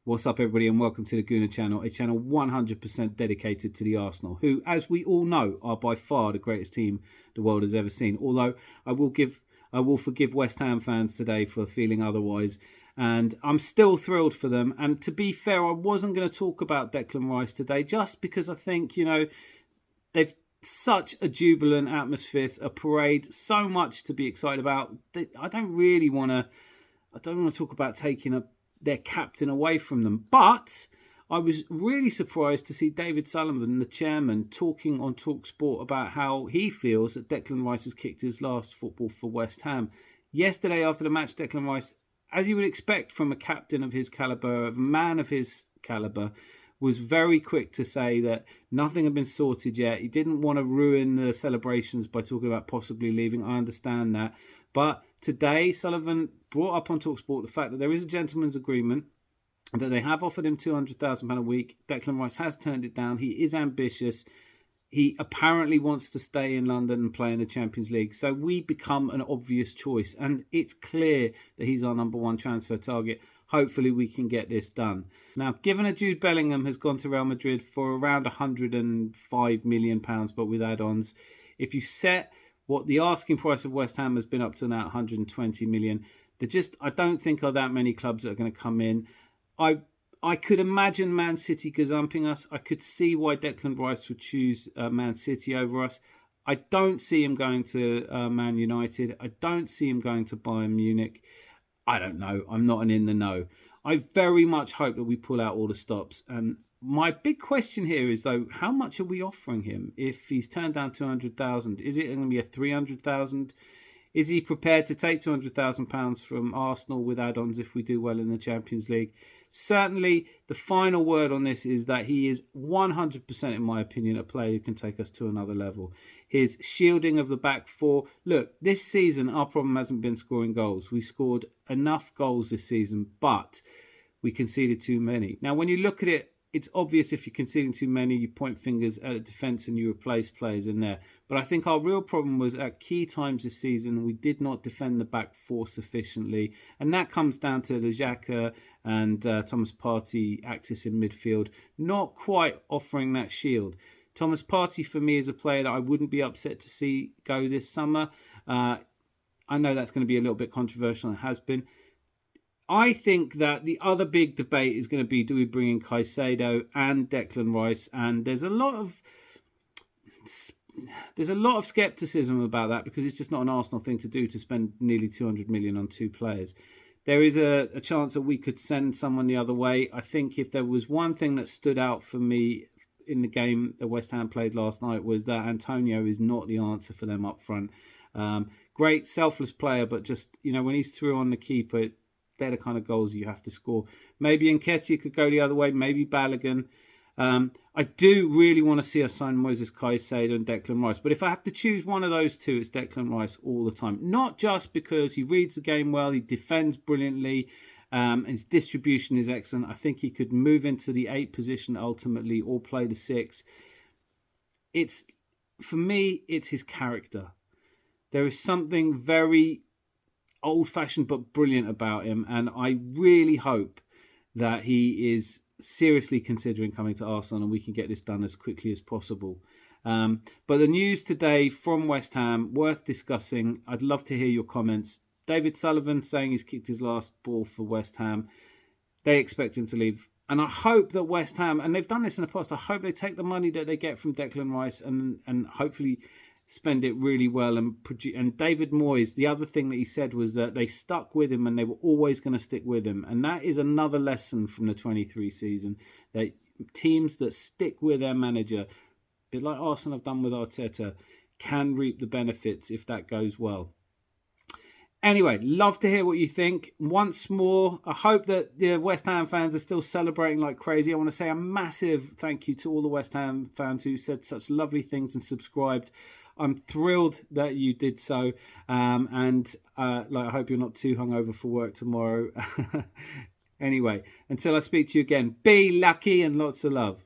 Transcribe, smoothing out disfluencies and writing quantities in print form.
What's up, everybody, and welcome to the Gooner channel, a channel 100% dedicated to the Arsenal, who, as we all know, are by far the greatest team the world has ever seen. Although I will forgive West Ham fans today for feeling otherwise, and I'm still thrilled for them. And to be fair, I wasn't going to talk about Declan Rice today, just because I think, they've such a jubilant atmosphere, a parade, so much to be excited about. I don't want to talk about taking their captain away from them. But I was really surprised to see David Sullivan, the chairman, talking on TalkSport about how he feels that Declan Rice has kicked his last football for West Ham. Yesterday, after the match, Declan Rice, as you would expect from a captain of his calibre, a man of his calibre, was very quick to say that nothing had been sorted yet. He didn't want to ruin the celebrations by talking about possibly leaving. I understand that. But today, Sullivan brought up on TalkSport the fact that there is a gentleman's agreement, that they have offered him £200,000 a week. Declan Rice has turned it down. He is ambitious. He apparently wants to stay in London and play in the Champions League. So we become an obvious choice. And it's clear that he's our number one transfer target. Hopefully we can get this done. Now, given that Jude Bellingham has gone to Real Madrid for around £105 million, but with add-ons, if you set what the asking price of West Ham has been up to now, 120 million, I don't think are that many clubs that are going to come in. I could imagine Man City gazumping us. I could see why Declan Rice would choose Man City over us. I don't see him going to Man United. I don't see him going to Bayern Munich. I don't know. I'm not in the know. I very much hope that we pull out all the stops. And my big question here is, though, how much are we offering him if he's turned down 200,000? Is it going to be a 300,000? Is he prepared to take £200,000 from Arsenal with add-ons if we do well in the Champions League? Certainly, the final word on this is that he is 100%, in my opinion, a player who can take us to another level. His shielding of the back four. Look, this season, our problem hasn't been scoring goals. We scored enough goals this season, but we conceded too many. Now, when you look at it, it's obvious if you're conceding too many, you point fingers at the defence and you replace players in there. But I think our real problem was at key times this season, we did not defend the back four sufficiently. And that comes down to the Xhaka and Thomas Partey axis in midfield, not quite offering that shield. Thomas Partey, for me, is a player that I wouldn't be upset to see go this summer. I know that's going to be a little bit controversial, and it has been. I think that the other big debate is going to be, do we bring in Caicedo and Declan Rice? And there's a lot of skepticism about that, because it's just not an Arsenal thing to do, to spend nearly 200 million on two players. There is a chance that we could send someone the other way. I think if there was one thing that stood out for me in the game that West Ham played last night, was that Antonio is not the answer for them up front. Great, selfless player, but just, when he's through on the keeper, they're the kind of goals you have to score. Maybe Nketiah could go the other way. Maybe Balogun. I do really want to see us sign Moses Caicedo and Declan Rice. But if I have to choose one of those two, it's Declan Rice all the time. Not just because he reads the game well, he defends brilliantly, and his distribution is excellent. I think he could move into the 8 position ultimately, or play the 6. For me, it's his character. There is something very old-fashioned but brilliant about him, and I really hope that he is seriously considering coming to Arsenal and we can get this done as quickly as possible. But the news today from West Ham, worth discussing. I'd love to hear your comments. David Sullivan saying he's kicked his last ball for West Ham. They expect him to leave. And I hope that West Ham, and they've done this in the past, I hope they take the money that they get from Declan Rice and hopefully spend it really well and produce. And David Moyes, the other thing that he said was that they stuck with him and they were always going to stick with him. And that is another lesson from the 23 season, that teams that stick with their manager, a bit like Arsenal have done with Arteta, can reap the benefits if that goes well. Anyway, love to hear what you think. Once more, I hope that the West Ham fans are still celebrating like crazy. I want to say a massive thank you to all the West Ham fans who said such lovely things and subscribed. I'm thrilled that you did so, and I hope you're not too hungover for work tomorrow. Anyway, until I speak to you again, be lucky and lots of love.